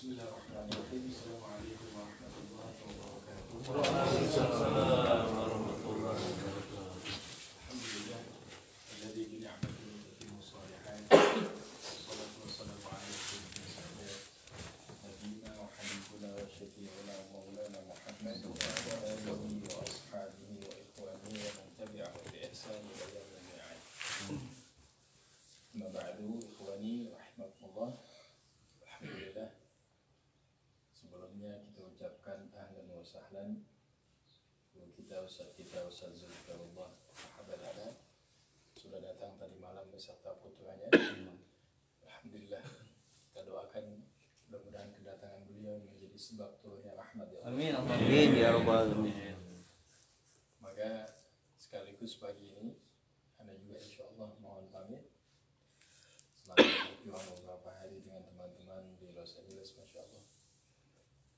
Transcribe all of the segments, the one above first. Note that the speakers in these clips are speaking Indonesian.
Bismillahirrahmanirrahim. Assalamualaikum warahmatullahi wabarakatuh. Waalaikumsalam warahmatullahi wabarakatuh. Alhamdulillah alladzi bi ni'matihi tatimmu shalihat. Wassalatu wassalamu ala sayyidina nabiyina wa habibina wa syafi'ina maulana Muhammad wa ala alihi wa ashabihi wa ikhwanihi wa man tabi'ahum bi ihsan ila yaumil mi'ad. Amma ba'du, ikhwani rahimakumullah. Alhamdulillah. Sebelumnya kita ucapkan ahlan wa sahlan kita Ustaz Zulfikarullah Mahabadana sudah datang tadi malam beserta putranya. Alhamdulillah, kita doakan mudah-mudahan kedatangan beliau menjadi sebab turunnya rahmat ya Allah. Amin, amin ya rabbal alamin. Maka sekaligus pagi ini Anda juga insyaallah mohon pamit. Selamat berjuang beberapa hari dengan teman-teman di Los Angeles, Masya Allah.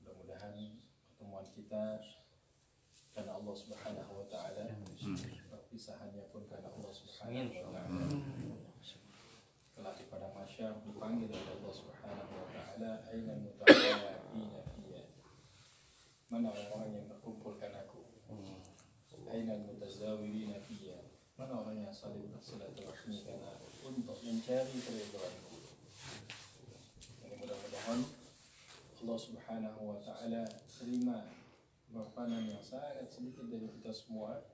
Mudah-mudahan pertemuan kita karena Allah Subhanahu wa Ta'ala, perpisahannya pun karena Allah Subhanahu wa Ta'ala. Kelak di padang mahsyar dipanggil oleh Allah Subhanahu wa Ta'ala, aina mutawafina fiyya, mana orang-orang yang berkumpulkan aku, aina mutazawirina fiyya, mana orang yang saling bersilaturahmi karena untuk mencari keridhaanku. Jadi mudah-mudahan Allah Subhanahu wa Ta'ala terima pengorbanan yang sangat sedikit dari kita semua,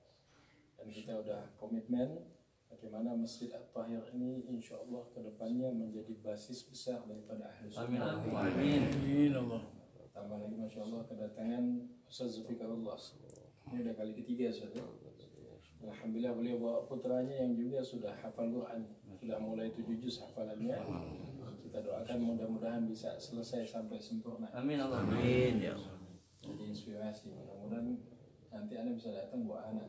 dan kita udah komitmen bagaimana Masjid At-Tahir ini insya Allah kedepannya menjadi basis besar daripada ahli sunnah. Amin. Amin Allah. Tambah lagi Masya Allah kedatangan Ustaz Zulfikarullah. Ini udah kali ketiga Ustaz. Alhamdulillah beliau bawa putranya yang juga sudah hafal Quran, sudah mulai 7 juz hafalannya. Kita doakan mudah-mudahan bisa selesai sampai sempurna. Amin Allah. Amin ya Allah. Jadi inspirasi, mudah-mudahan nanti Anda bisa datang bawa anak.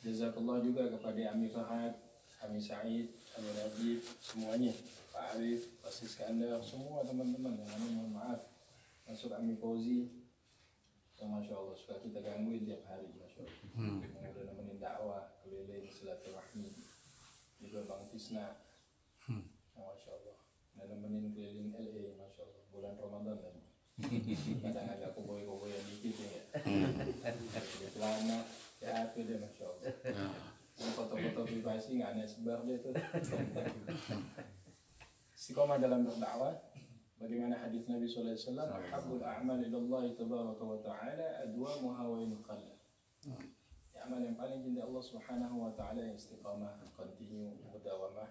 Jazakallah juga kepada Ami Fahad, Ami Said, Ami Najib, semuanya, Pak Arif, Pak Siskandar, semua teman-teman yang kami mohon maaf, masuk Ami Fauzi, yang Masya Allah suka kita gangguin tiap hari, Masya Allah. Yang udah nemenin dakwah, keliling, silaturahmi, juga Bang Tisna, Masya Allah, dan nemenin keliling LA, Masya Allah, bulan Ramadan lagi. Kadang agak koboy-koboyan dikit ya, celana, ya itu deh Masya Allah. Foto-foto privasi nggak aneh sebar deh tuh. Istiqomah dalam berdakwah. Bagaimana hadis Nabi sallallahu alaihi wasallam, "Ahabbul a'mal ila Allah tabaraka wa ta'ala adwamuha wa in qalla." Ya, amal yang paling cinta Allah Subhanahu wa taala yang istiqamah, continue, mudawamah.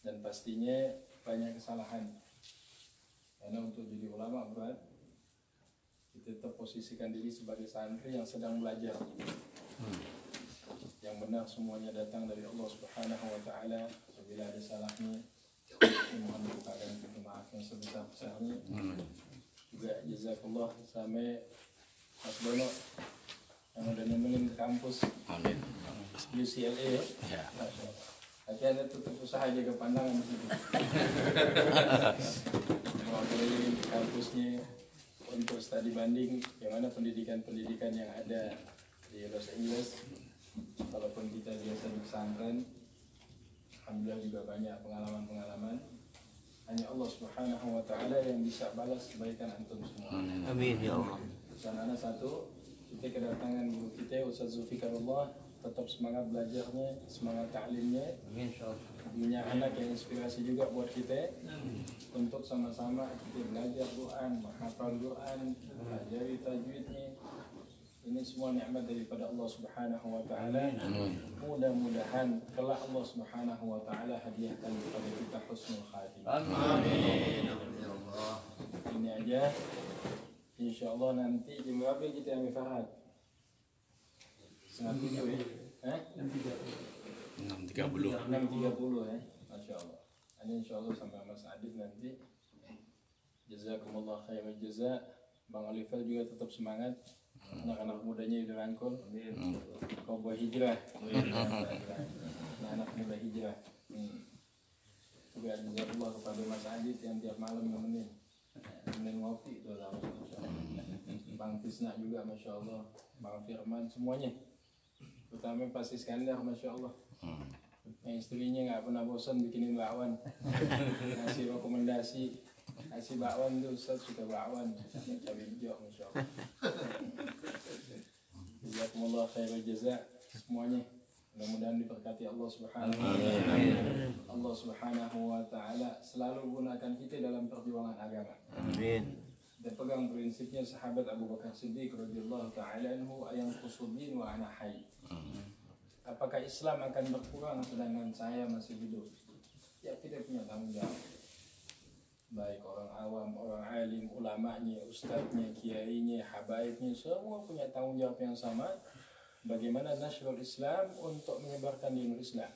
Dan pastinya banyak kesalahan. Karena untuk jadi ulama berat. Kita tetap posisikan diri sebagai santri yang sedang belajar. Yang benar semuanya datang dari Allah Subhanahu wa taala. Apabila ada salahnya, mohon dibukakan pintu maaf yang sebesar-besarnya. Juga jazakallah sampai Mas Bono yang udah nemenin kampus UCLA ya. Akhirnya tutup usaha jaga pandangan di situ. Mau keliling kampusnya untuk studi banding bagaimana pendidikan yang ada di Los Angeles. Walaupun kita biasa di pesantren, alhamdulillah juga banyak pengalaman-pengalaman. Hanya Allah Subhanahu wa Ta'ala yang bisa balas kebaikan antum semua. Amin ya Allah. Sana satu, kita kedatangan guru kita Ustaz Zulfikarullah, tetap semangat belajarnya, semangat ta'limnya. Amin insyaallah. Punya anak yang inspirasi juga buat kita untuk sama-sama kita belajar Quran, menghafal Quran, pelajari tajwidnya. Ini semua nikmat daripada Allah Subhanahu wa Ta'ala. Mudah-mudahan kelak Allah Subhanahu wa Ta'ala hadiahkan kepada kita husnul khatimah. Amin. Ini aja. Insyaallah nanti jam berapa kita Ami Farhad? 6.30 ya? 6.30 ya? Masya Allah. Ini insyaallah sampai Mas Adit nanti. Jazakumullah khairan jaza. Bang Oliver juga tetap semangat. Anak-anak mudanya udah rangkul. Koboi hijrah. Anak muda hijrah. Juga jazakumullah kepada Mas Adit yang tiap malam nemenin ngopi itu lah. Bang Tisna juga Masya Allah. Bang Firman semuanya. Terutama Pak Siskandar Masya Allah. Yang istrinya nggak pernah bosan bikinin bakwan, ngasih rekomendasi, ngasih bakwan tuh Ustaz suka bakwan, cabai hijau, masya Allah. Jazakumullah khairal jaza semuanya. Mudah-mudahan diberkati Allah Subhanahu wa taala. Allah Subhanahu wa taala selalu gunakan kita dalam perjuangan agama. Amin. Dan pegang prinsipnya sahabat Abu Bakar Siddiq radhiyallahu taala anhu, ayang kusudin wa ana hayy. Apakah Islam akan berkurang sedangkan saya masih hidup? Ya, kita punya tanggung jawab. Baik orang awam, orang alim, ulamanya, ustadznya, kiainya, habaibnya, semua punya tanggung jawab yang sama. Bagaimana nasrul Islam untuk menyebarkan dinul Islam?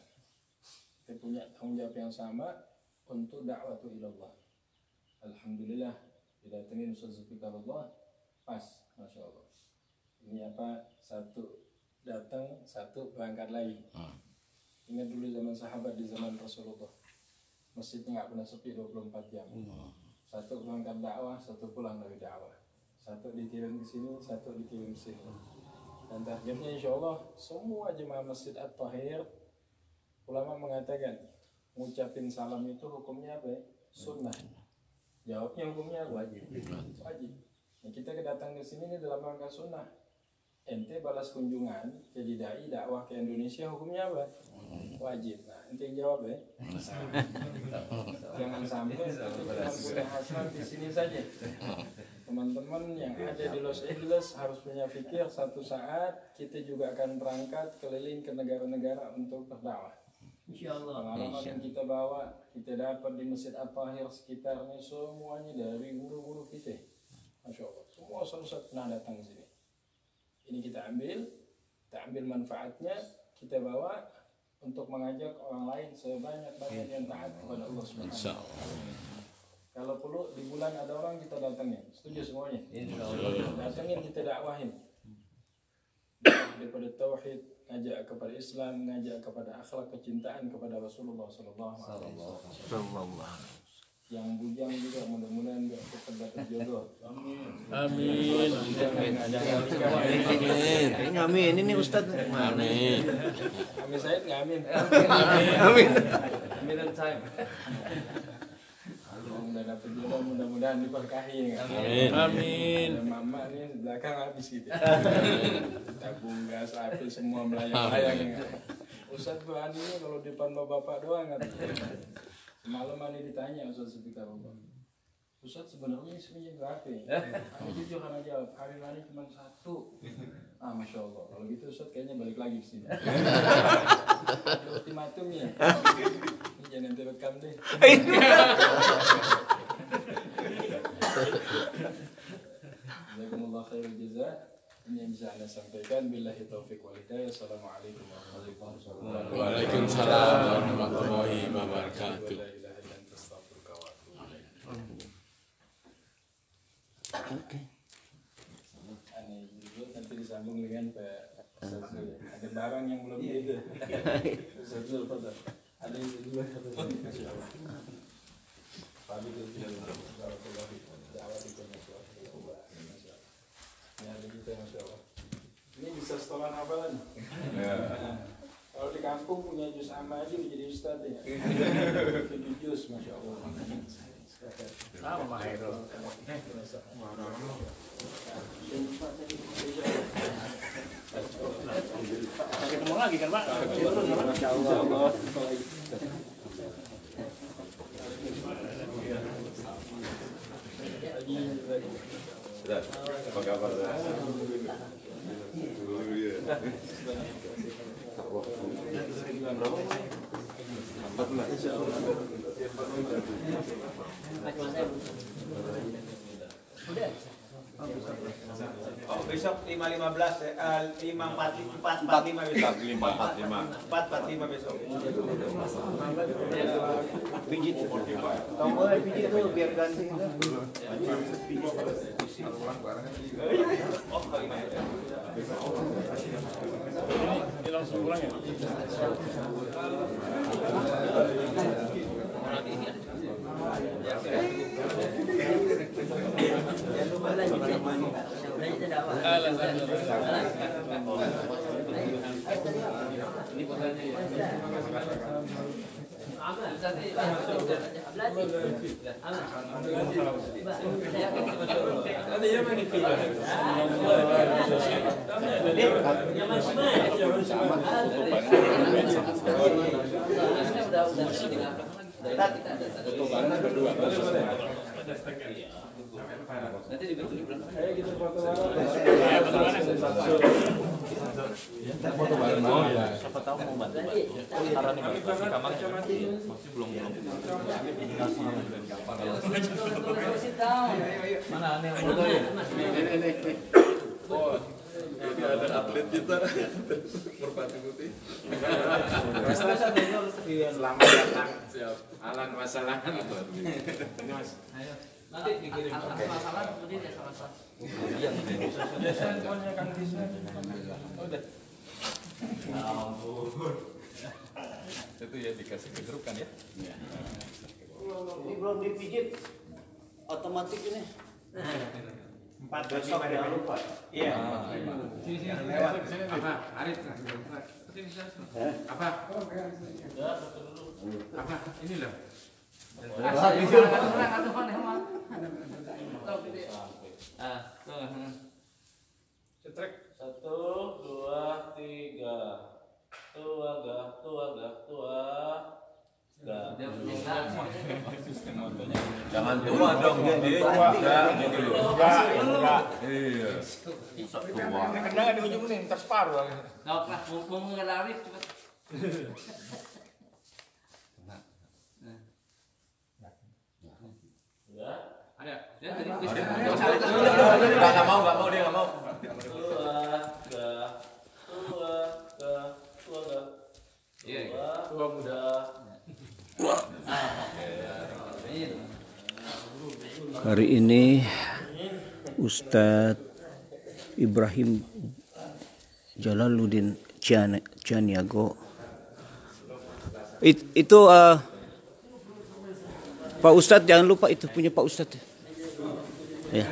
Kita punya tanggung jawab yang sama untuk da'watu ilallah. Alhamdulillah, didatengin Ustaz Zulfikarullah, pas, masya Allah. Ini apa? Satu datang, satu berangkat lagi. Ingat dulu zaman sahabat di zaman Rasulullah, masjidnya nggak pernah sepi 24 jam. Satu berangkat dakwah, satu pulang dari dakwah. Satu dikirim ke sini, satu dikirim ke sini. Dan targetnya insya Allah semua jemaah Masjid At-Tahir, ulama mengatakan ngucapin salam itu hukumnya apa ya? Sunnah. Jawabnya hukumnya apa? Wajib. Nah, kita kedatang ke sini ini dalam rangka sunnah. Ente balas kunjungan jadi dai dakwah ke Indonesia hukumnya apa? Wajib. Nah, ente jawab ya. Jangan sampai kita punya hasrat di sini saja. Teman-teman yang ada di Los Angeles harus punya pikir satu saat kita juga akan berangkat keliling ke negara-negara untuk berdakwah. Insyaallah. Pengalaman yang kita bawa, kita dapat di Masjid At-Tahir sekitarnya semuanya dari guru-guru kita. Masya Allah. Semua ustaz pernah datang ke sini. Ini kita ambil manfaatnya, kita bawa untuk mengajak orang lain sebanyak-banyak yang taat kepada Allah Subhanahu wa taala. Kalau perlu di bulan ada orang kita datangin, setuju semuanya? Datangin, kita dakwahin. Daripada tauhid, ngajak kepada Islam, ngajak kepada akhlak kecintaan kepada Rasulullah sallallahu alaihi wasallam. Yang bujang juga mudah-mudahan cepat dapat jodoh. Amin. Amin. Amin. Ini Ustaz. Amin. Amin Said nggak amin. Amin. Amin dan time. Udah dapat jodoh mudah-mudahan diberkahi. Amin. Amin. Mama nih belakang habis gitu. Tabung gas api semua melayang-layang. Ustaz Tuhan ini kalau depan bapak doang kan. Malam ini ditanya Ustaz Zulfikarullah, Ustaz sebenarnya istrinya berapa? Aku jujur karena jawab, hari ini cuma satu. Masya Allah, kalau gitu Ustaz kayaknya balik lagi ke sini. Ultimatumnya, ini jangan direkam deh. Jazakumullah khairul jaza. Ini yang bisa Anda sampaikan. Billahi taufiq wal hidayah. Assalamualaikum warahmatullahi wabarakatuh. Waalaikumsalam warahmatullahi wabarakatuh. Aneh juga nanti disambung dengan Pak Ustazul. Ada barang yang belum itu. Ustazul pada ada yang dulu. Masya Allah. Pagi itu ini bisa setoran hafalan. Kalau di kampung punya juz amma aja jadi ustadz ya. Jadi juz, masya Allah. Sama Hairul. Ketemu lagi kan Pak? Masya Allah. Apa kabar? Oh, besok 5.15 5.45 besok. 4.45 besok. Pijit. Tombol pijit tuh biar ganti itu. Oh, kali ini. Ini langsung pulang ya? Ini fotonya ya. Nanti dibentuk di belakang. Ayo kita foto bareng. Siapa tahu mau bantu. Karena nih masih kamar masih belum. Mana aneh foto ya? Ini. Oh, ini ada atlet kita. Merpati putih. Selamat datang. Siap. Alan masalangan. Ini Mas. Ayo. Nanti dikirim masalah kemudian ya sama-sama. Iya. Handphonenya Kang Tisna. Udah. Ampun. Itu ya dikasih ke grup kan ya? Iya. Ini belum dipijit. Otomatis ini. 4 besok jangan lupa. Iya. Sini lewat sini. Apa? Arif. Apa? Apa? Ini loh. Cetrek 1, 2, 3. Jangan tua dong jadi. Enggak. Iya. Tua. Kendangan di ujung nih, ntar separuh. Nah, mau ngelari cepat. Ada. Ya, tadi Enggak mau dia enggak mau. Tua muda. Hari ini Ustadz Ibrahim Jalaluddin Caniago itu Pak Ustadz, jangan lupa itu punya Pak Ustadz ya.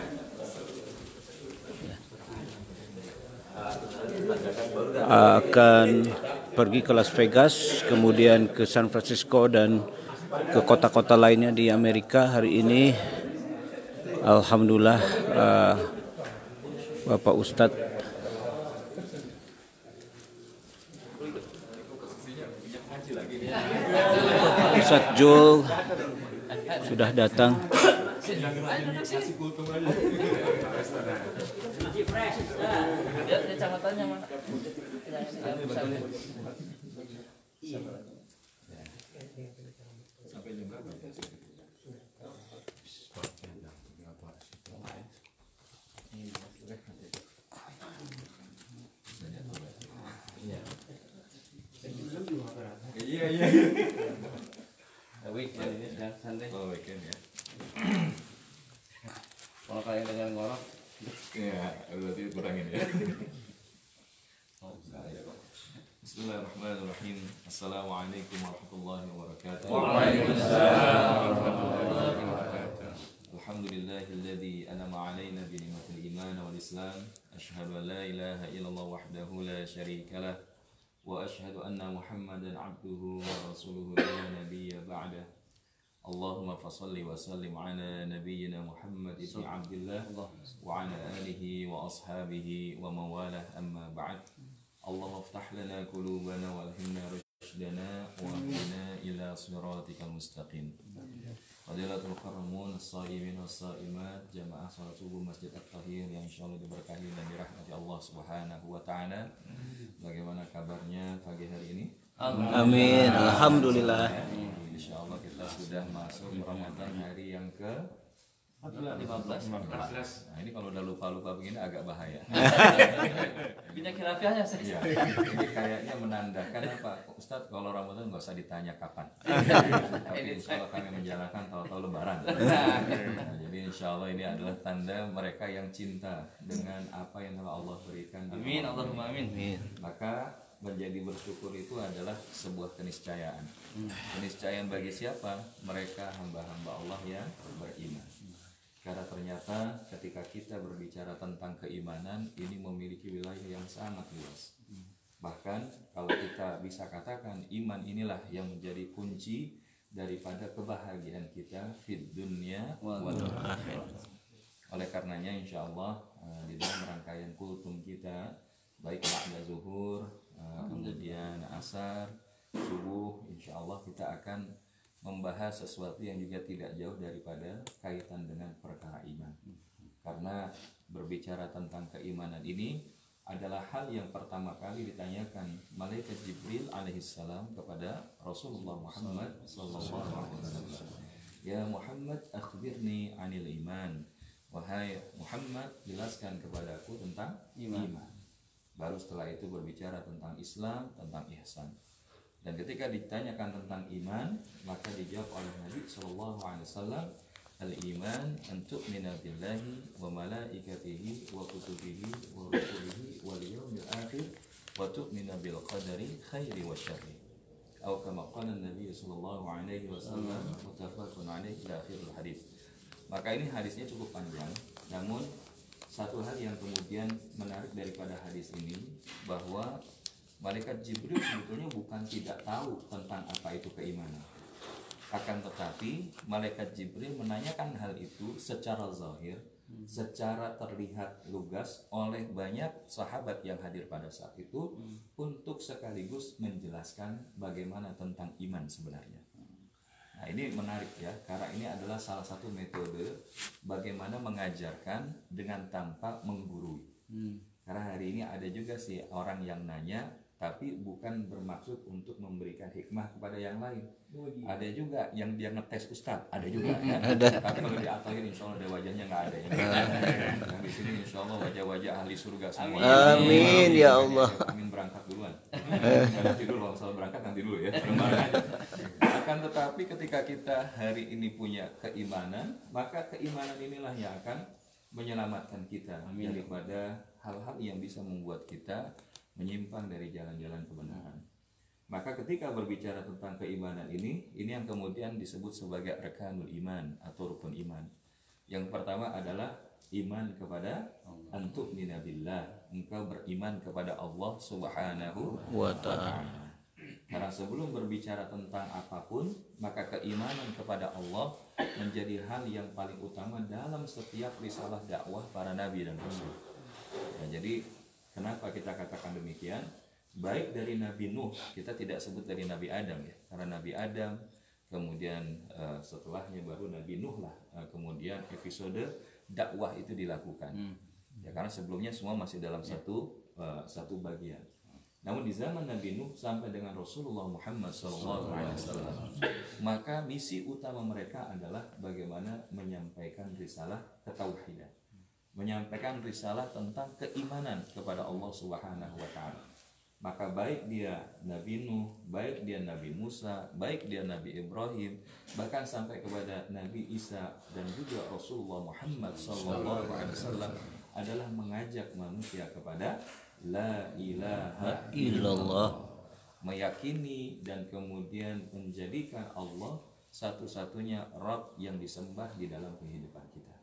Akan pergi ke Las Vegas, kemudian ke San Francisco dan ke kota-kota lainnya di Amerika. Hari ini alhamdulillah Bapak Ustadz Ustadz Jul sudah datang. Lihat kacamatanya mana? Sampai jam berapa? Iya. Weekend ini sedang santai. Oh, weekend ya. Kalau kalian dengan ngorok, Iya, berarti kurangin ya. Bismillahirrahmanirrahim. Assalamualaikum warahmatullahi wabarakatuh. Waalaikumsalam warahmatullahi wabarakatuh. Alhamdulillahilladzi an'ama 'alaina bi ni'matil iman wal islam. Asyhadu an la ilaha illallah wahdahu la syarika lah wa asyhadu anna Muhammadan 'abduhu wa rasuluhu la nabiyya ba'dah. Allahumma fasalli wa sallim ala nabiyyina Muhammad ibn Abdillah wa ala alihi wa ashabihi wa mawalah amma ba'd. Allahumma ftah lana qulubana walhimna rushdana wa hdina ila siratikal mustaqim. Fadilatul qarmun as-saimin was-saimat jamaah salat subuh Masjid At-Tahir yang insyaallah diberkahi dan dirahmati Allah Subhanahu wa taala. Bagaimana kabarnya pagi hari ini? Amin, alhamdulillah. Insyaallah kita sudah masuk Ramadan hari yang ke 15. Nah, ini kalau udah lupa-lupa begini agak bahaya. Punya khilafiyahnya saya. Iya. Ini kayaknya menandakan apa? Ustadz, kalau Ramadan nggak usah ditanya kapan. Tapi insya Allah kami menjalankan tahu-tahu Lebaran. Nah, jadi insya Allah ini adalah tanda mereka yang cinta dengan apa yang telah Allah berikan. Amin, Allahumma amin. Maka menjadi bersyukur itu adalah sebuah keniscayaan. Keniscayaan bagi siapa? Mereka hamba-hamba Allah yang beriman. Karena ternyata ketika kita berbicara tentang keimanan, ini memiliki wilayah yang sangat luas. Bahkan kalau kita bisa katakan iman inilah yang menjadi kunci daripada kebahagiaan kita fid dunya wal akhirah. Oleh karenanya insya Allah di dalam rangkaian kultum kita baik ba'da zuhur, kemudian asar, subuh, insya Allah kita akan membahas sesuatu yang juga tidak jauh daripada kaitan dengan perkara iman. Karena berbicara tentang keimanan ini adalah hal yang pertama kali ditanyakan malaikat Jibril alaihissalam kepada Rasulullah Muhammad sallallahu alaihi wasallam. Ya Muhammad, akhbirni anil iman. Wahai Muhammad, jelaskan kepadaku tentang iman. Baru setelah itu berbicara tentang Islam, tentang ihsan. Dan ketika ditanyakan tentang iman, maka dijawab oleh Nabi sallallahu alaihi wasallam, al-iman an tu'mina billahi wa malaikatihi wa kutubihi wa rusulihi wal yawmil akhir wa tu'mina bil qadari khairi wa syarri. Atau kama qala Nabi sallallahu alaihi wasallam, muttafaqun alaihi ila akhiril hadis. Maka ini hadisnya cukup panjang, namun satu hal yang kemudian menarik daripada hadis ini bahwa malaikat Jibril sebetulnya bukan tidak tahu tentang apa itu keimanan. Akan tetapi malaikat Jibril menanyakan hal itu secara zahir, secara terlihat lugas oleh banyak sahabat yang hadir pada saat itu untuk sekaligus menjelaskan bagaimana tentang iman sebenarnya. Nah ini menarik ya, karena ini adalah salah satu metode bagaimana mengajarkan dengan tanpa menggurui. Karena hari ini ada juga sih orang yang nanya tapi bukan bermaksud untuk memberikan hikmah kepada yang lain. Ada juga yang dia ngetes ustadz, ada juga ya. Tapi kalau di At-Tahir insya Allah ada wajahnya nggak ada ya. Yang di sini insya Allah wajah-wajah ahli surga semua. Amin ya Allah. Amin, berangkat duluan. Nanti dulu kalau soal berangkat nanti dulu ya. Akan tetapi ketika kita hari ini punya keimanan, maka keimanan inilah yang akan menyelamatkan kita daripada hal-hal yang bisa membuat kita menyimpang dari jalan-jalan kebenaran. Maka ketika berbicara tentang keimanan ini yang kemudian disebut sebagai arkanul iman atau rukun iman. Yang pertama adalah iman kepada antu'mina billah, engkau beriman kepada Allah Subhanahu wa ta'ala. Karena sebelum berbicara tentang apapun, maka keimanan kepada Allah menjadi hal yang paling utama dalam setiap risalah dakwah para nabi dan rasul. Nah, jadi kenapa kita katakan demikian? Baik dari Nabi Nuh, kita tidak sebut dari Nabi Adam ya, karena Nabi Adam, kemudian setelahnya baru Nabi Nuh lah, kemudian episode dakwah itu dilakukan. Ya, karena sebelumnya semua masih dalam satu bagian. Namun di zaman Nabi Nuh sampai dengan Rasulullah Muhammad SAW, maka misi utama mereka adalah bagaimana menyampaikan risalah ketauhidan, menyampaikan risalah tentang keimanan kepada Allah Subhanahu wa ta'ala. Maka baik dia Nabi Nuh, baik dia Nabi Musa, baik dia Nabi Ibrahim, bahkan sampai kepada Nabi Isa dan juga Rasulullah Muhammad SAW adalah mengajak manusia kepada La ilaha illallah, meyakini dan kemudian menjadikan Allah satu-satunya Rabb yang disembah di dalam kehidupan kita.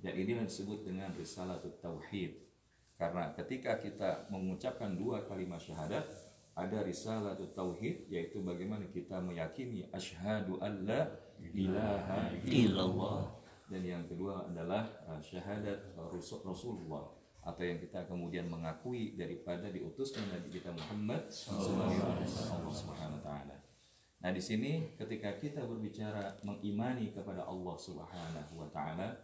Dan ini disebut dengan risalatut tauhid. Karena ketika kita mengucapkan dua kalimat syahadat, ada risalatut tauhid, yaitu bagaimana kita meyakini asyhadu alla ilaha illallah, dan yang kedua adalah syahadat Rasulullah, atau yang kita kemudian mengakui daripada diutusnya Nabi kita Muhammad sebagai Allah Subhanahu wa taala. Nah, di sini ketika kita berbicara mengimani kepada Allah Subhanahu wa taala,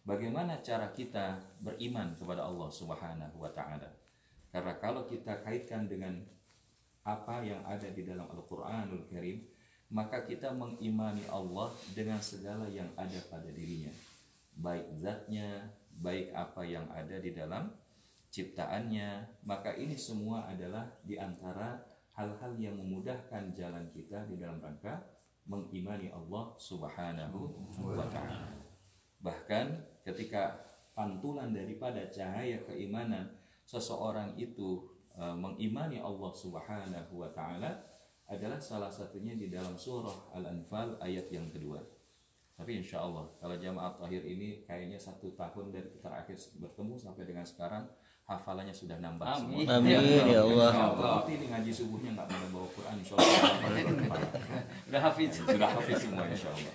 bagaimana cara kita beriman kepada Allah Subhanahu wa taala? Karena kalau kita kaitkan dengan apa yang ada di dalam Al-Qur'anul Karim, maka kita mengimani Allah dengan segala yang ada pada dirinya, baik zatnya, baik apa yang ada di dalam ciptaannya. Maka ini semua adalah di antara hal-hal yang memudahkan jalan kita di dalam rangka mengimani Allah Subhanahu wa ta'ala. Bahkan ketika pantulan daripada cahaya keimanan seseorang itu mengimani Allah Subhanahu wa ta'ala adalah salah satunya di dalam surah Al-Anfal ayat yang kedua. Tapi insya Allah kalau jamaah takhir ini kayaknya 1 tahun dari terakhir bertemu sampai dengan sekarang hafalannya sudah nambah semua. Amin ya Allah. Berarti ini ngaji subuhnya nggak pernah bawa Quran, insya Allah Udah hafid. sudah hafiz semua insya Allah.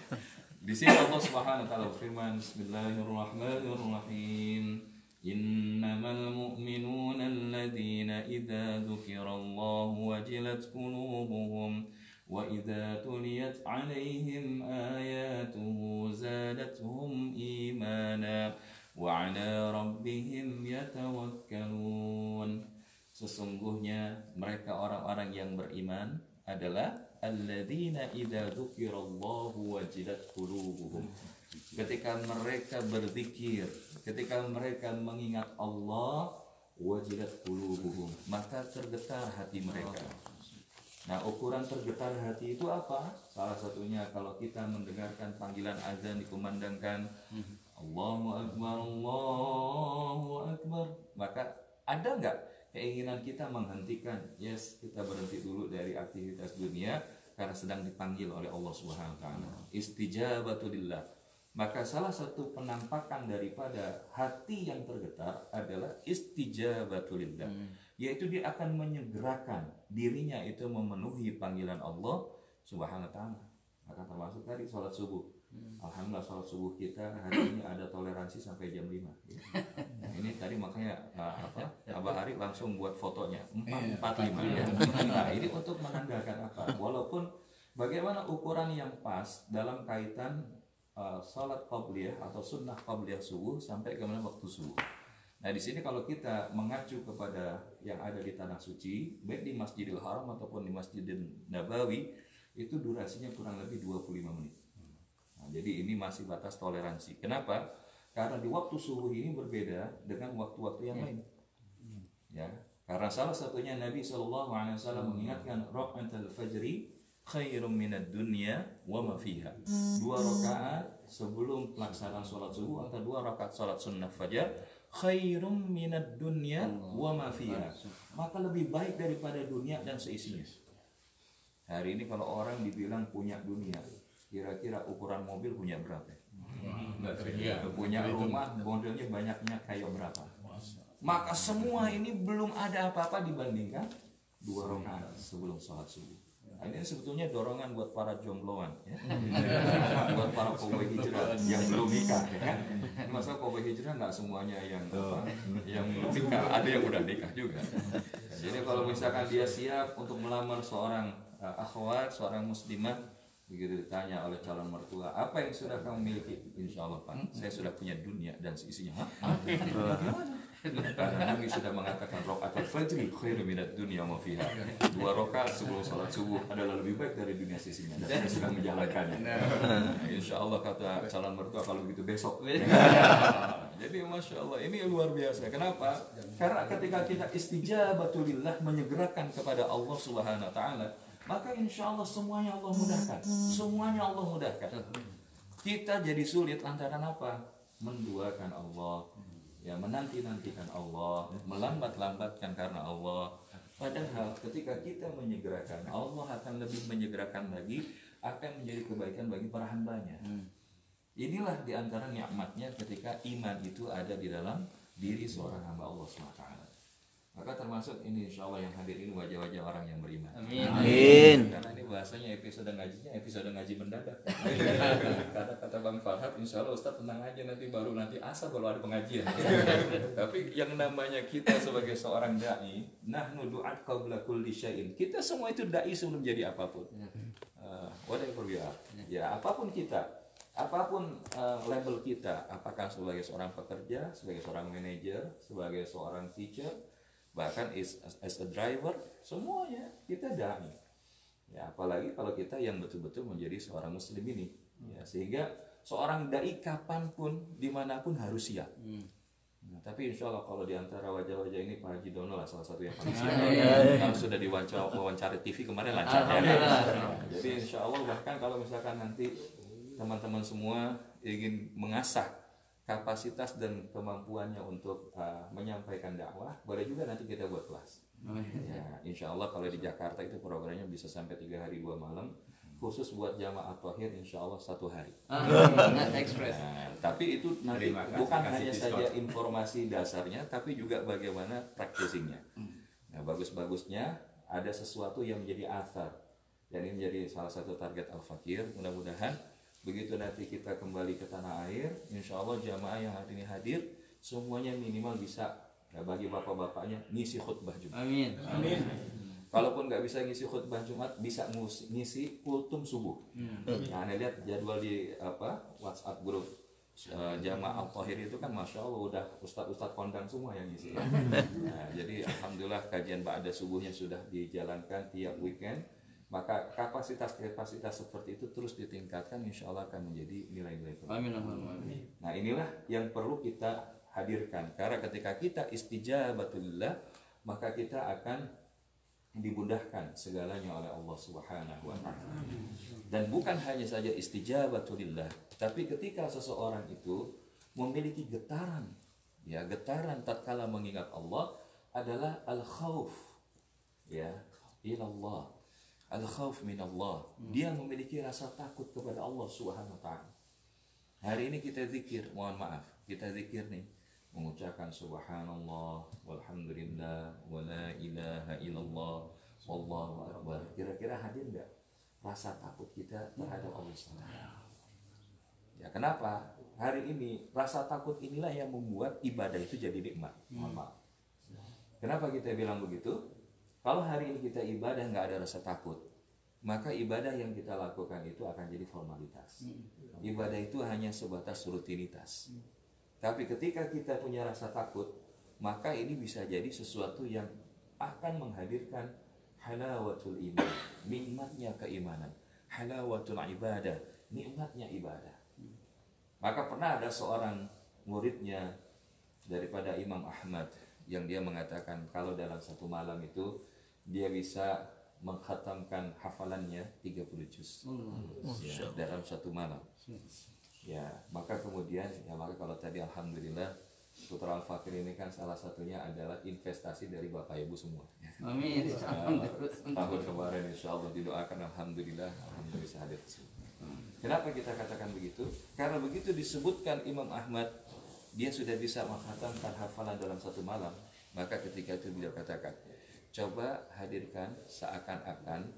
Di sini Allah Subhanahu wa taala berfirman, Bismillahirrahmanirrahim. Innamal mu'minuna alladzina idza dzukirallahu wajilat qulubuhum wa idza tuliyat 'alaihim ayatuhu zadatuhum imana wa 'ala rabbihim yatawakkalun. Sesungguhnya mereka orang-orang yang beriman adalah alladzina idza dzukirallahu wajilat qulubuhum. Ketika mereka berzikir, ketika mereka mengingat Allah, wajilat qulubuhum, maka tergetar hati mereka. Nah, ukuran tergetar hati itu apa? Salah satunya kalau kita mendengarkan panggilan azan dikumandangkan Allahu Akbar, Allahu Akbar, maka ada nggak keinginan kita menghentikan? Yes, kita berhenti dulu dari aktivitas dunia karena sedang dipanggil oleh Allah Subhanahu wa taala. Istijabatulillah. Maka salah satu penampakan daripada hati yang tergetar adalah istijabatulillah, yaitu dia akan menyegerakan dirinya itu memenuhi panggilan Allah Subhanahu wa taala. Maka termasuk tadi sholat subuh. Alhamdulillah sholat subuh kita hari ini ada toleransi sampai jam 5. Nah, ini tadi makanya Abah Arif langsung buat fotonya 4:45 ya. Nah, ini untuk menandakan apa? Walaupun bagaimana ukuran yang pas dalam kaitan sholat qabliyah atau sunnah qabliyah subuh sampai kemudian waktu subuh. Nah, di sini kalau kita mengacu kepada yang ada di tanah suci, baik di Masjidil Haram ataupun di Masjidil Nabawi, itu durasinya kurang lebih 25 menit. Nah, jadi ini masih batas toleransi. Kenapa? Karena di waktu subuh ini berbeda dengan waktu-waktu yang lain. Ya, karena salah satunya Nabi SAW mengingatkan raka'atul fajri khairum minad dunya wa ma fiha. 2 rakaat sebelum pelaksanaan sholat subuh atau 2 rakaat sholat sunnah fajar khairum minad dunya wa ma fiha. Maka lebih baik daripada dunia dan seisinya. Hari ini kalau orang dibilang punya dunia, kira-kira ukuran mobil punya berapa? Punya rumah modelnya banyaknya kayak berapa? Maka semua ini belum ada apa-apa dibandingkan 2 rakaat sebelum sholat subuh. Nah, ini sebetulnya dorongan buat para jombloan, ya. Buat para koboi hijrah yang belum nikah, ya kan? Masa koboi hijrah nggak semuanya yang belum nikah, ada yang udah nikah juga. Jadi kalau misalkan dia siap untuk melamar seorang akhwat, seorang muslimah, begitu ditanya oleh calon mertua, apa yang sudah kamu miliki? Insya Allah Pak, saya sudah punya dunia dan seisinya. Karena Nabi sudah mengatakan rakaatul fajri khairum minad dunya wa fiha. 2 rakaat sebelum salat subuh adalah lebih baik dari dunia sisinya. Dan saya sudah menjalankannya. Insya Allah kata calon mertua kalau begitu besok. Jadi masya Allah ini luar biasa. Kenapa? Karena ketika kita istijabatulillah menyegerakan kepada Allah Subhanahu wa taala, maka insya Allah semuanya Allah mudahkan. Semuanya Allah mudahkan. Kita jadi sulit lantaran apa? Menduakan Allah, ya menanti-nantikan Allah, melambat-lambatkan karena Allah. Padahal ketika kita menyegerakan, Allah akan lebih menyegerakan lagi, akan menjadi kebaikan bagi para hambanya. Inilah diantara nikmatnya ketika iman itu ada di dalam diri seorang hamba Allah SWT. Maka termasuk ini insya Allah yang hadir ini wajah-wajah orang yang beriman. Amin. Karena ini bahasanya episode ngajinya episode ngaji mendadak. Kata Bang Farhad, insya Allah Ustaz tenang aja nanti asal baru ada pengajian. Tapi yang namanya kita sebagai seorang dai, nahnu du'at qabla kulli syai'in. Kita semua itu dai sebelum jadi apapun. Whatever we are. Ya apapun kita, apapun label kita, apakah sebagai seorang pekerja, sebagai seorang manajer, sebagai seorang teacher, bahkan as a driver, semuanya kita dai. Ya, apalagi kalau kita yang betul-betul menjadi seorang muslim ini. Ya, sehingga seorang dai kapanpun, dimanapun harus siap. Nah, tapi insya Allah kalau diantara wajah-wajah ini Pak Haji Dono lah salah satu yang paling siap. Kalau sudah diwawancara TV kemarin lancar ya. Jadi insya Allah bahkan kalau misalkan nanti teman-teman semua ingin mengasah kapasitas dan kemampuannya untuk menyampaikan dakwah, boleh juga nanti kita buat kelas. Ya, insya Allah kalau di Jakarta itu programnya bisa sampai 3 hari 2 malam. khusus buat jamaah Thohir insya Allah 1 hari. Express. Nah, tapi itu nanti Terima kasih, bukan kasih hanya diskon. saja informasi dasarnya, tapi juga bagaimana practicingnya. Nah, bagus-bagusnya ada sesuatu yang menjadi athar, dan ini menjadi salah satu target Al-Fakir. Mudah-mudahan begitu nanti kita kembali ke tanah air, insya Allah jamaah yang hari ini hadir semuanya minimal bisa, ya, bagi bapak-bapaknya ngisi khutbah Jumat. Amin. Kalaupun nggak bisa ngisi khutbah Jumat, bisa ngisi kultum subuh. Nah, Anda lihat jadwal di WhatsApp grup jamaah Al-Tahir itu kan masya Allah udah ustadz-ustadz kondang semua yang ngisi. Nah, jadi alhamdulillah kajian ba'da subuhnya sudah dijalankan tiap weekend. Maka kapasitas seperti itu terus ditingkatkan, insya Allah akan menjadi nilai-nilai baru. Amin. Amin. Nah, inilah yang perlu kita hadirkan, karena ketika kita istijabatulillah, maka kita akan dimudahkan segalanya oleh Allah Subhanahu wa taala. Dan bukan hanya saja istijabatulillah, tapi ketika seseorang itu memiliki getaran, ya, getaran tatkala mengingat Allah adalah al-khauf, ya, ilallah, al-khauf minallah. Dia memiliki rasa takut kepada Allah Subhanahu wa taala. Hari ini kita zikir, mohon maaf, kita zikir nih, mengucapkan subhanallah walhamdulillah wala ilaha illallah wallahu akbar. Kira-kira hadir enggak rasa takut kita terhadap Allah SWT? Ya, kenapa? Hari ini rasa takut inilah yang membuat ibadah itu jadi nikmat. Mohon maaf. Kenapa kita bilang begitu? Kalau hari ini kita ibadah nggak ada rasa takut, maka ibadah yang kita lakukan itu akan jadi formalitas. Ibadah itu hanya sebatas rutinitas. Tapi ketika kita punya rasa takut, maka ini bisa jadi sesuatu yang akan menghadirkan halawatul iman, nikmatnya keimanan, halawatul ibadah, nikmatnya ibadah. Maka pernah ada seorang muridnya daripada Imam Ahmad yang dia mengatakan kalau dalam satu malam itu dia bisa mengkhatamkan hafalannya 30 juz ya, dalam satu malam. Ya, maka kemudian maka kalau tadi alhamdulillah Putra Al-Fakir ini kan salah satunya adalah investasi dari Bapak Ibu semua. Amin. Tahun kemarin insya Allah didoakan alhamdulillah hadir. Kenapa kita katakan begitu? Karena begitu disebutkan Imam Ahmad dia sudah bisa menghatamkan hafalan dalam satu malam, maka ketika itu beliau katakan, coba hadirkan seakan-akan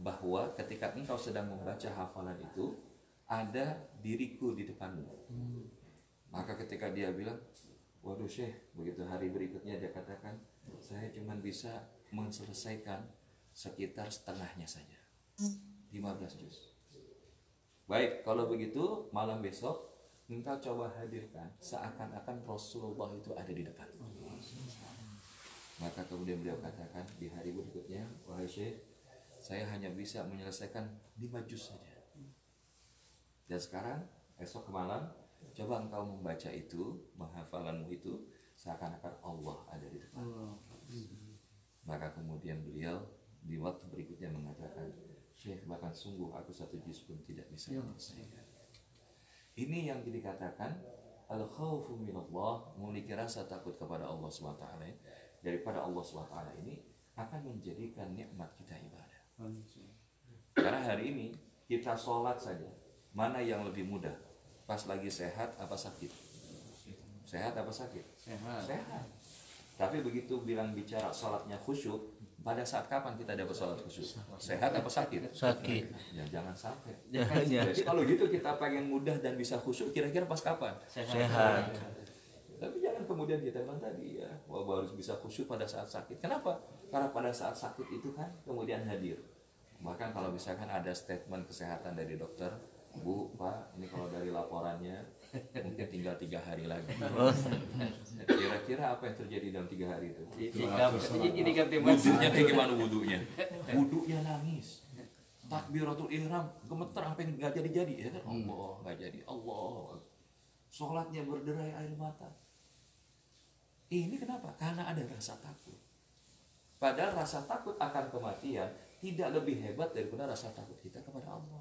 bahwa ketika engkau sedang membaca hafalan itu ada diriku di depanmu. Maka ketika dia bilang, waduh Syekh, begitu hari berikutnya dia katakan, saya cuma bisa menyelesaikan sekitar setengahnya saja, 15 juz. Baik, kalau begitu malam besok engkau coba hadirkan seakan-akan Rasulullah itu ada di depan. Maka kemudian beliau katakan di hari berikutnya, wahai Syekh, saya hanya bisa menyelesaikan 5 juz saja. Dan sekarang, esok ke malam, coba engkau membaca itu, menghafalanmu itu, seakan-akan Allah ada di depan. Maka kemudian beliau di waktu berikutnya mengatakan, Syekh, bahkan sungguh aku 1 juz pun tidak bisa menyelesaikan. Ini yang dikatakan al-khawfu minallah, memiliki rasa takut kepada Allah SWT, daripada Allah SWT ini akan menjadikan nikmat kita ibadah. Karena hari ini kita sholat saja, mana yang lebih mudah? Pas lagi sehat apa sakit? Sehat apa sakit? Sehat. Tapi begitu bicara sholatnya khusyuk, pada saat kapan kita dapat sholat khusyuk? Sehat apa sakit? Sakit. Ya jangan sampai. Ya. Jadi kalau gitu kita pengen mudah dan bisa khusyuk, kira-kira pas kapan? Sehat. Tapi jangan kemudian kita bilang tadi ya, bahwa harus bisa khusyuk pada saat sakit. Kenapa? Karena pada saat sakit itu kan kemudian hadir. Bahkan kalau misalkan ada statement kesehatan dari dokter, Bu, Pak, ini kalau dari laporannya mungkin tinggal 3 hari lagi. Kira-kira apa yang terjadi dalam 3 hari itu? Wudhunya kayak gimana wudhunya? Wudhunya nangis. Takbiratul ihram gemeter apa yang nggak jadi ya kan? Allah nggak jadi, Allah. Sholatnya berderai air mata. Ini kenapa? Karena ada rasa takut. Padahal rasa takut akan kematian tidak lebih hebat daripada rasa takut kita kepada Allah.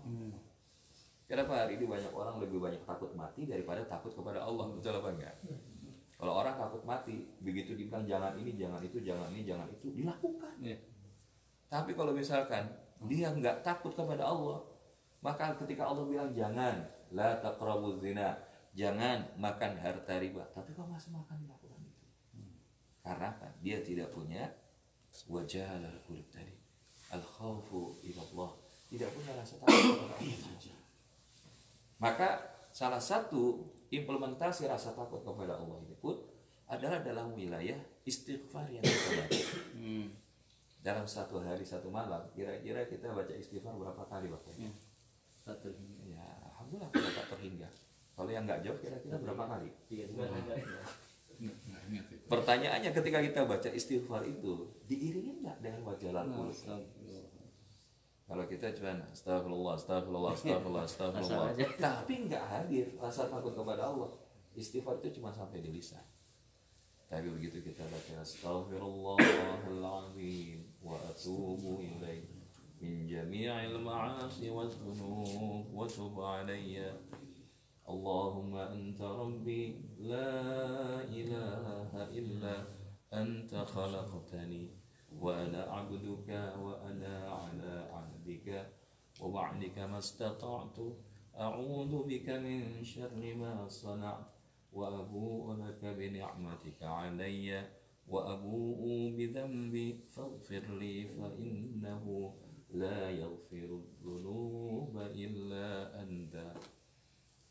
Kenapa hari ini banyak orang lebih banyak takut mati daripada takut kepada Allah? Betul apa enggak? Kalau orang takut mati, begitu dibilang jangan ini, jangan itu, jangan ini, jangan itu, dilakukan. Tapi kalau misalkan dia nggak takut kepada Allah, Maka ketika Allah bilang jangan, la taqrabuz zina, jangan makan harta riba, tapi kok masih makan lakukan itu? Karena kan dia tidak punya wajah al-qulub tadi, al-khawfu ilallah, tidak punya rasa takut kepada Allah. Maka salah satu implementasi rasa takut kepada Allah ini pun adalah dalam wilayah istighfar yang kita baca. Dalam satu hari satu malam, kira-kira kita baca istighfar berapa kali waktunya? Satu. Ya, alhamdulillah kita tak terhingga. Kalau yang nggak jawab kira-kira berapa kali? 3 Pertanyaannya ketika kita baca istighfar itu diiringi nggak dengan wajah lalu? Kalau kita cuma astagfirullah, astagfirullah, astagfirullah, astagfirullah, tapi nggak hadir rasa takut kepada Allah. Istighfar itu cuma sampai di lisan. Tapi begitu kita baca astaghfirullahaladzim wa atubu ilaih min jami'il ma'asi wa dzunub wa tub alayya Allahumma anta rabbi la ilaha illa anta khalaqtani wa ana abduka wa ana ala ahdika wa wa'dika mastata'tu a'udzu bika min syarri ma sana'tu wa abu'u laka bi ni'matika 'alayya wa abu'u bi dhanbi faghfir li fa innahu la yaghfiru dzunuba illa anta.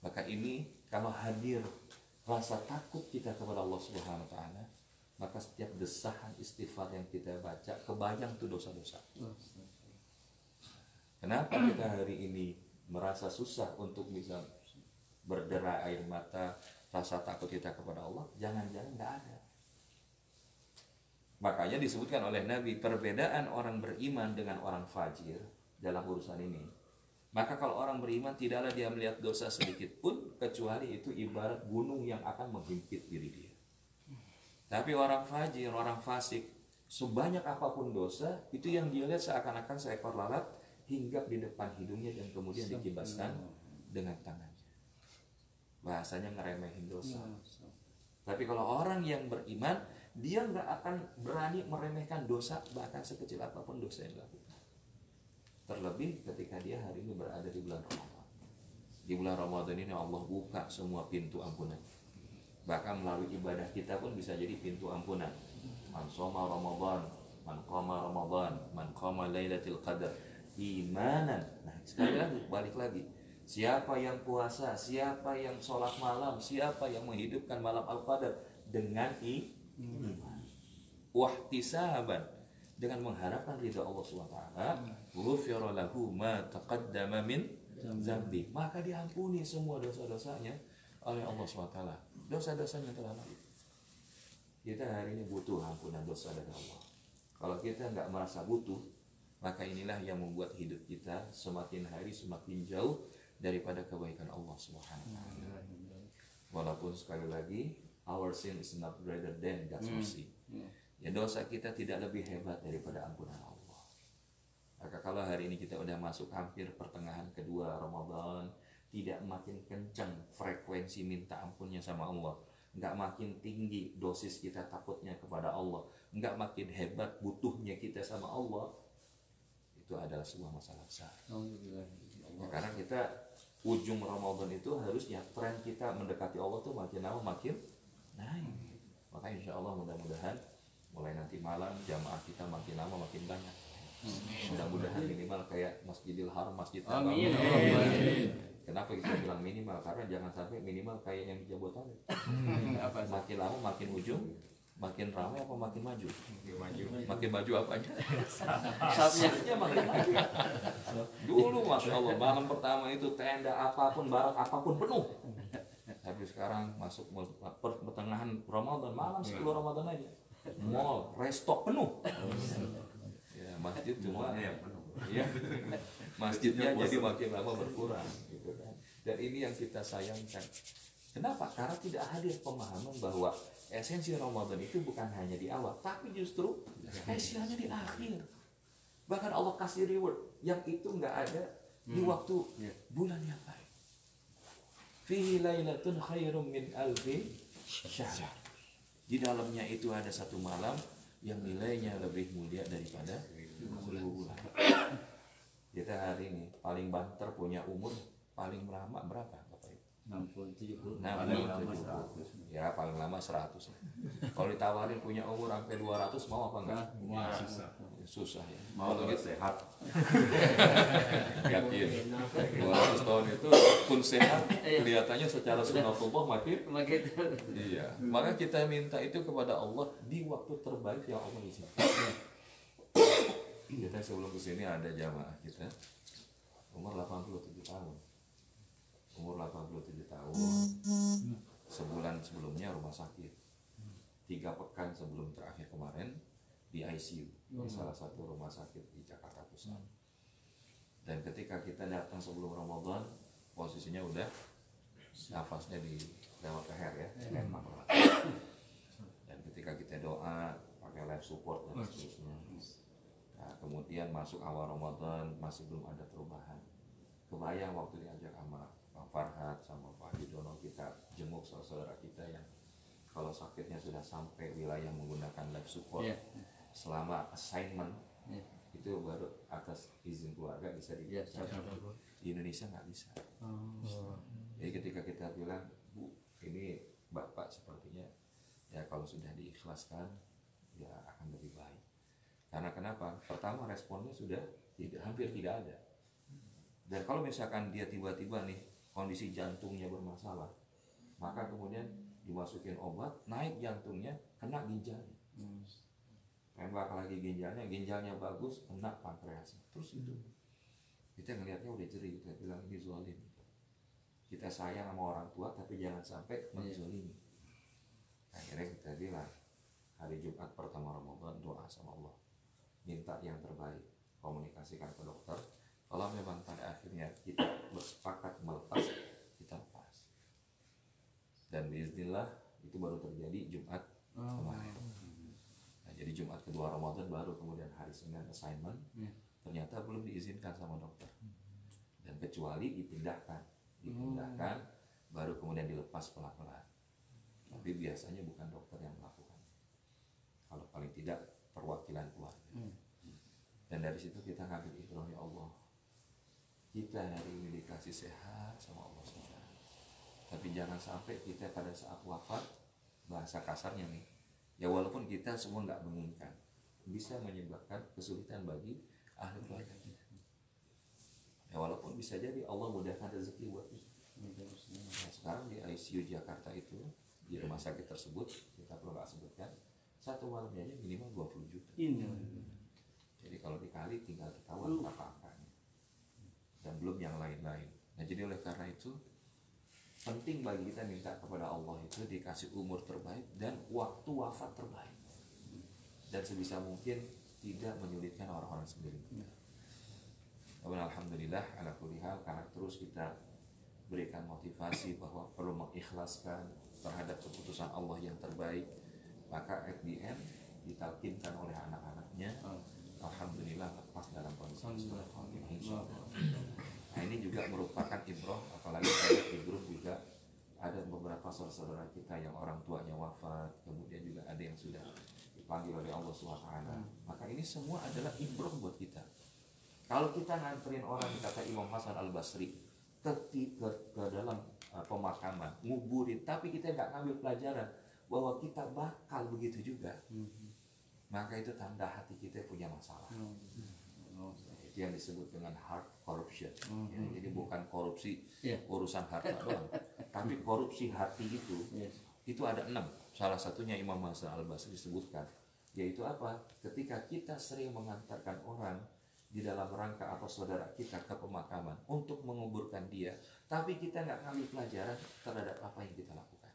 Maka ini kalau hadir rasa takut kita kepada Allah Subhanahu wa taala, maka setiap desahan istighfar yang kita baca kebayang tuh dosa-dosa. Kenapa kita hari ini merasa susah untuk bisa berderai air mata, rasa takut kita kepada Allah? Jangan-jangan nggak ada. Makanya disebutkan oleh Nabi perbedaan orang beriman dengan orang fajir dalam urusan ini. Maka kalau orang beriman tidaklah dia melihat dosa sedikit pun kecuali itu ibarat gunung yang akan menghimpit diri dia. Tapi orang fajir, orang fasik, sebanyak apapun dosa itu yang dia lihat seakan-akan seekor lalat hinggap di depan hidungnya dan kemudian dikibaskan dengan tangannya. Bahasanya ngeremehin dosa. Tapi kalau orang yang beriman, dia nggak akan berani meremehkan dosa bahkan sekecil apapun dosa yang dilakukan. Terlebih ketika dia hari ini berada di bulan Ramadan. Di bulan Ramadan ini Allah buka semua pintu ampunan. Bahkan melalui ibadah kita pun bisa jadi pintu ampunan. Man shoma Ramadan, man qama Ramadan, man qama Lailatul Qadar imanan. Nah, sekali lagi balik lagi. Siapa yang puasa, siapa yang sholat malam, siapa yang menghidupkan malam Al-Qadar dengan iman. Wahtisaban, dengan mengharapkan ridha Allah SWT, ghufira lahu ma taqaddama min dzambi, maka diampuni semua dosa-dosanya oleh Allah SWT. Dosa-dosanya telah lalu. Kita hari ini butuh ampunan dosa dari Allah. Kalau kita nggak merasa butuh, maka inilah yang membuat hidup kita semakin hari semakin jauh daripada kebaikan Allah SWT. Walaupun sekali lagi, our sin is not greater than God's mercy. Ya, dosa kita tidak lebih hebat daripada ampunan Allah. Maka kalau hari ini kita udah masuk hampir pertengahan kedua Ramadan, tidak makin kencang frekuensi minta ampunnya sama Allah, nggak makin tinggi dosis kita takutnya kepada Allah, nggak makin hebat butuhnya kita sama Allah, itu adalah sebuah masalah besar. Ya, karena kita ujung Ramadan itu harusnya tren kita mendekati Allah tuh makin lama makin naik. Maka insya Allah mudah-mudahan mulai nanti malam jamaah kita makin lama makin banyak. Mudah-mudahan minimal kayak Masjidil Haram, Masjid Nabawi. Kenapa kita bilang minimal? Karena jangan sampai minimal kayak yang di Jabodetabek. Makin lama makin ujung, makin ramai apa makin maju? Makin maju apanya? Sapnya makin maju. Dulu Masya Allah malam pertama itu tenda apapun, barang apapun penuh. Tapi sekarang masuk pertengahan Ramadan, malam 10 Ramadan aja, mall, resto penuh. Ya, masjid cuma ya, masjidnya jadi makin lama berkurang gitu kan. Dan ini yang kita sayangkan. Kenapa? Karena tidak hadir pemahaman bahwa esensi Ramadan itu bukan hanya di awal, tapi justru esensinya di akhir. Bahkan Allah kasih reward yang itu nggak ada di waktu bulan yang lain. Fihi lailatun khairum min alfi syahr. Di dalamnya itu ada satu malam yang nilainya lebih mulia daripada 1000 bulan. Kita hari ini paling banter punya umur paling lama berapa Bapak Ibu? 60 70. 60 70. Ya paling lama 100. Kalau ditawarin punya umur sampai 200 mau apa enggak? Susah ya. Mau Kalau kalau gitu sehat. yakin 200 tahun itu pun sehat kelihatannya secara sunatullah makin. Iya. Maka kita minta itu kepada Allah di waktu terbaik yang Allah izinkan. Kita sebelum kesini ada jamaah kita umur 87 tahun. Umur 87 tahun. Sebulan sebelumnya rumah sakit. 3 pekan sebelum terakhir kemarin di ICU di salah satu rumah sakit di Jakarta Pusat. Dan ketika kita datang sebelum Ramadan, posisinya udah nafasnya di lewat leher ya, enak banget. Dan ketika kita doa pakai life support dan seterusnya. Nah, kemudian masuk awal Ramadan masih belum ada perubahan. Kebayang waktu diajak sama Bang Farhad sama Pak Yudono kita jenguk saudara kita yang kalau sakitnya sudah sampai wilayah menggunakan life support selama assignment itu baru atas izin keluarga bisa dijaga. Di Indonesia nggak bisa. Jadi ketika kita bilang Bu ini Bapak sepertinya ya kalau sudah diikhlaskan ya akan lebih baik. Karena kenapa? Pertama responnya sudah hampir tidak ada. Dan kalau misalkan dia tiba-tiba nih kondisi jantungnya bermasalah, maka kemudian dimasukin obat, naik jantungnya, kena ginjalnya. Tembak lagi ginjalnya bagus, kena pankreasnya. Terus itu. Kita ngelihatnya udah jerih, kita bilang ini zalim. Kita sayang sama orang tua, tapi jangan sampai menzalimi. Akhirnya kita bilang, hari Jumat pertama Ramadan doa sama Allah. Minta yang terbaik, komunikasikan ke dokter. Kalau memang pada akhirnya kita bersepakat melepas, kita lepas. Dan biiznillah itu baru terjadi Jumat kemarin. Nah, jadi Jumat kedua Ramadan baru kemudian hari Senin assignment, ternyata belum diizinkan sama dokter. Dan kecuali dipindahkan, baru kemudian dilepas pelan-pelan. Tapi biasanya bukan dokter yang melakukan. Kalau paling tidak perwakilan keluarga. Dan dari situ kita ngambil ibrah ya Allah. Kita hari ini dikasih sehat sama Allah SWT. Tapi jangan sampai kita pada saat wafat, bahasa kasarnya nih, ya walaupun kita semua nggak menginginkan, bisa menyebabkan kesulitan bagi ahli keluarga kita. Ya walaupun bisa jadi Allah mudahkan rezeki buat kita. Nah, sekarang di ICU Jakarta itu, di rumah sakit tersebut, kita perlu nggak sebutkan, satu malamnya aja minimal 20 juta. Jadi kalau dikali tinggal ketahuan berapa angkanya. Dan belum yang lain-lain. Nah jadi oleh karena itu penting bagi kita minta kepada Allah itu dikasih umur terbaik dan waktu wafat terbaik. Dan sebisa mungkin tidak menyulitkan orang-orang sendiri. Namun alhamdulillah ala kulli hal karena terus kita berikan motivasi bahwa perlu mengikhlaskan terhadap keputusan Allah yang terbaik, maka at the end ditalkinkan oleh anak-anaknya. Alhamdulillah lepas dalam kondisi insyaallah. Nah ini juga merupakan ibrah, apalagi saya di grup juga ada beberapa saudara kita yang orang tuanya wafat, kemudian juga ada yang sudah dipanggil oleh Allah SWT. Maka ini semua adalah ibrah buat kita. Kalau kita nganterin orang, kata Imam Hasan Al-Basri, ke dalam pemakaman, nguburin, tapi kita nggak ngambil pelajaran bahwa kita bakal begitu juga, maka itu tanda hati kita punya masalah. Itu yang disebut dengan heart corruption. Ya, jadi bukan korupsi urusan harta doang, tapi korupsi hati itu ada 6. Salah satunya Imam Hasan Al-Basri disebutkan, yaitu apa? Ketika kita sering mengantarkan orang di dalam rangka atau saudara kita ke pemakaman untuk menguburkan dia, tapi kita nggak ngambil pelajaran terhadap apa yang kita lakukan.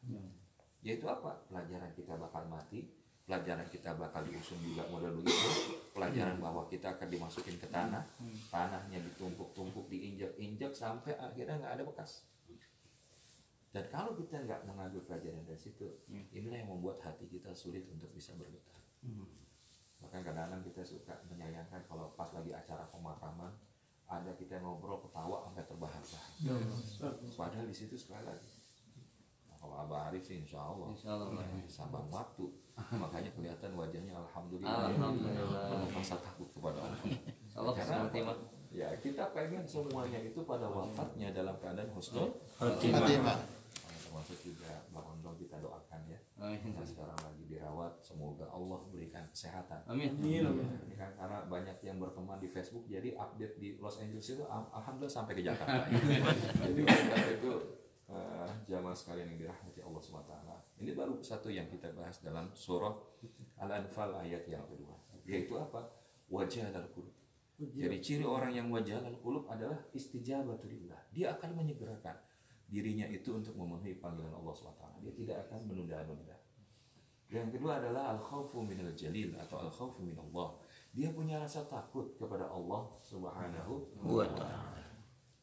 Yaitu apa? Pelajaran kita bakal mati, pelajaran kita bakal diusung juga model begitu, pelajaran bahwa kita akan dimasukin ke tanah, tanahnya ditumpuk-tumpuk, diinjak-injak sampai akhirnya nggak ada bekas. Dan kalau kita nggak mengambil pelajaran dari situ, inilah yang membuat hati kita sulit untuk bisa bergetar. Bahkan kadang-kadang kita suka menyayangkan kalau pas lagi acara pemakaman ada kita yang ngobrol ketawa sampai terbahak-bahak. Padahal di situ sekali lagi. Kalau Abah Arif sih insya Allah sabar waktu, makanya kelihatan wajahnya alhamdulillah penuh rasa takut kepada Allah. Karena Ya, kita pengen semuanya itu pada wafatnya dalam keadaan husnul Khotimah. termasuk juga Bang Ondong kita doakan ya. Kita sekarang lagi dirawat, semoga Allah berikan kesehatan. Amin. Ini kan karena banyak yang berteman di Facebook, jadi update di Los Angeles itu alhamdulillah sampai ke Jakarta. Jadi kita itu jamaah sekalian yang dirahmati Allah SWT. Ini baru satu yang kita bahas dalam surah Al-Anfal ayat yang kedua, yaitu apa? Wajah al-qulub. Jadi ciri orang yang wajah al-qulub adalah istijabatulillah. Dia akan menyegerakan dirinya itu untuk memenuhi panggilan Allah SWT. Dia tidak akan menunda-nunda. Yang kedua adalah al-khawfu minal jalil atau al-khawfu minallah. Dia punya rasa takut kepada Allah Subhanahu wa ta'ala.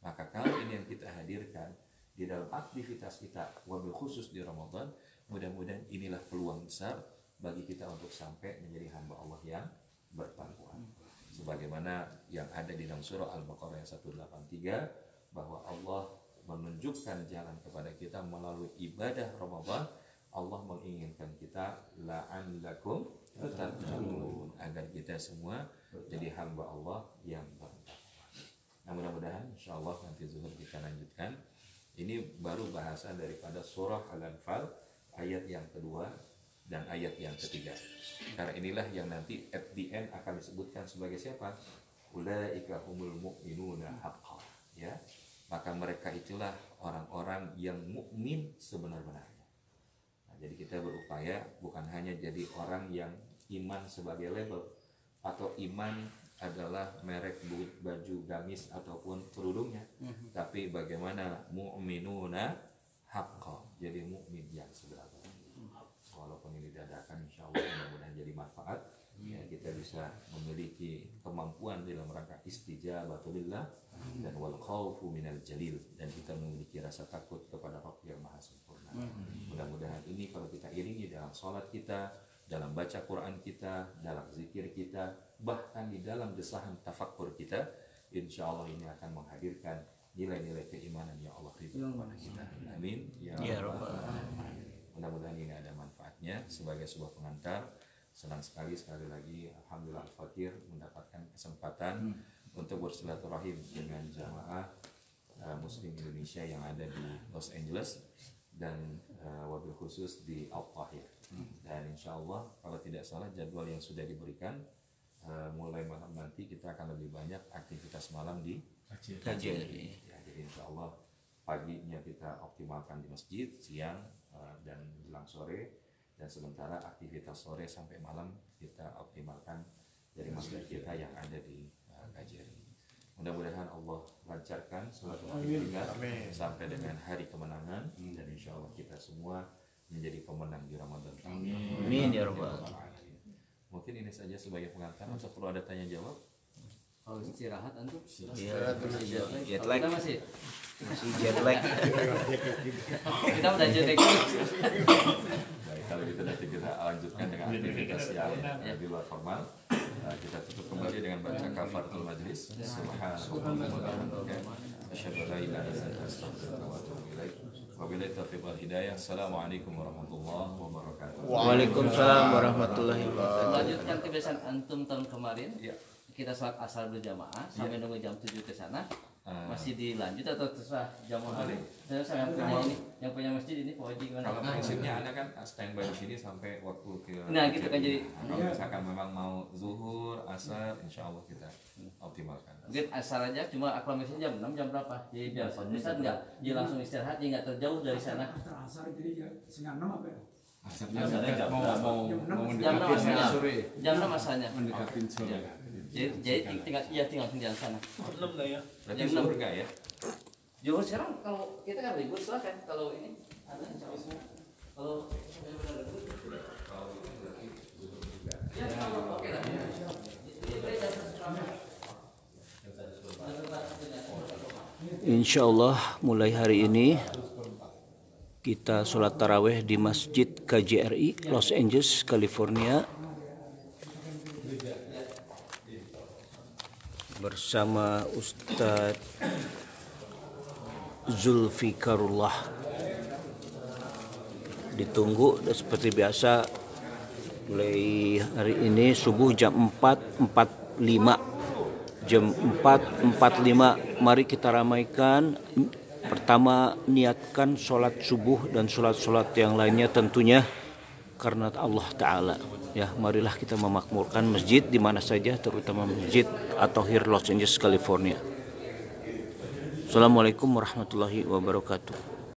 Maka kalau ini yang kita hadirkan di dalam aktivitas kita, wabil khusus di Ramadan, mudah-mudahan inilah peluang besar bagi kita untuk sampai menjadi hamba Allah yang bertakwa. Sebagaimana yang ada di dalam surah Al-Baqarah yang 183, bahwa Allah menunjukkan jalan kepada kita melalui ibadah Ramadan. Allah menginginkan kita la'allakum tattaqun, agar kita semua jadi hamba Allah yang bertakwa. Nah, mudah-mudahan insyaallah nanti zuhur kita lanjutkan. Ini baru bahasan daripada surah Al-Anfal ayat yang kedua dan ayat yang ketiga. Karena inilah yang nanti at the end akan disebutkan sebagai siapa? Ulaika humul mu'minuna haqqan, ya. Maka mereka itulah orang-orang yang mukmin sebenar-benarnya. Nah, jadi kita berupaya bukan hanya jadi orang yang iman sebagai label, atau iman adalah merek baju gamis ataupun kerudungnya, tapi bagaimana mu'minuna haqqan, jadi mukmin yang sebenar-benarnya. Walaupun ini dadakan, insya Allah mudah-mudahan jadi manfaat. Ya, kita bisa memiliki kemampuan dalam rangka istijabatulillah dan wal khawfu minal jalil, dan kita memiliki rasa takut kepada Rabb yang maha sempurna. Mudah-mudahan ini kalau kita iringi dalam sholat kita, dalam baca Quran kita, dalam zikir kita, bahkan di dalam desahan tafakkur kita, insya Allah ini akan menghadirkan nilai-nilai keimanan yang Allah ridho kepada kita. Amin ya rabbal alamin. Mudah-mudahan ini ada manfaatnya sebagai sebuah pengantar. Senang sekali lagi alhamdulillah Al-Fakir mendapatkan kesempatan untuk bersilaturahim dengan jamaah Muslim Indonesia yang ada di Los Angeles dan wabil khusus di Al-Tahir. Dan insya Allah kalau tidak salah jadwal yang sudah diberikan, mulai malam nanti kita akan lebih banyak aktivitas malam di KJRI. Ya, jadi insya Allah paginya kita optimalkan di masjid, siang dan menjelang sore, dan sementara aktivitas sore sampai malam kita optimalkan dari masjid kita yang ada di KJRI. Mudah-mudahan Allah lancarkan silaturahim kita sampai dengan hari kemenangan, dan insya Allah kita semua menjadi pemenang di Ramadan. Amin ya rabbal alamin. Mungkin ini saja sebagai pengantar. Atau perlu ada tanya jawab? Kalau istirahat antum? Iya, jet lag. Kita masih jet lag. kita udah jet lag. Baik, kalau gitu nanti kita lanjutkan dengan aktivitas yang di luar formal. Kita tutup kembali dengan baca kafaratul majlis. Subhanallah wa bihamdihi, asyhadu an la ilaha illa anta, astaghfiruka wa atubu ilaik. Wabillahi taufiq wal hidayah. Assalamualaikum warahmatullahi wabarakatuh. Waalaikumsalam warahmatullahi wabarakatuh. Lanjutkan kebiasaan antum tahun kemarin. Iya. Kita sholat asar berjamaah sampai nunggu jam 7 ke sana. Masih dilanjut atau terserah jamaah hari? Saya yang punya masjid ini Pak Haji gimana? Kalau prinsipnya Anda kan standby di sini sampai waktu ke. Nah, gitu kan jadi. Kalau misalkan memang mau zuhur, asar, insya Allah kita optimalkan. Mungkin asar aja, cuma aklamasi jam 6 jam berapa? Jadi biar bisa enggak, dia langsung istirahat, dia enggak terjauh dari sana. Asar jadi setengah 6 apa ya? Mau Jam 6 asalnya. Jam 6 asalnya. mendekatin sore. Jadi tinggal di sana. Belum lah ya. Berarti zuhur enggak ya? Juhur sekarang kalau kita kan libur silakan, kalau ini ada insya Allah semua. Kalau benar-benar libur. Ya, oke lah. Insya Allah mulai hari ini kita sholat taraweh di Masjid KJRI Los Angeles, California bersama Ustadz Zulfikarullah. Ditunggu dan seperti biasa mulai hari ini subuh jam 4.45 jam 4.45. Mari kita ramaikan. Pertama, niatkan sholat subuh dan sholat-sholat yang lainnya tentunya karena Allah Ta'ala. Ya, marilah kita memakmurkan masjid di mana saja, terutama masjid At-Thahir Los Angeles, California. Assalamualaikum warahmatullahi wabarakatuh.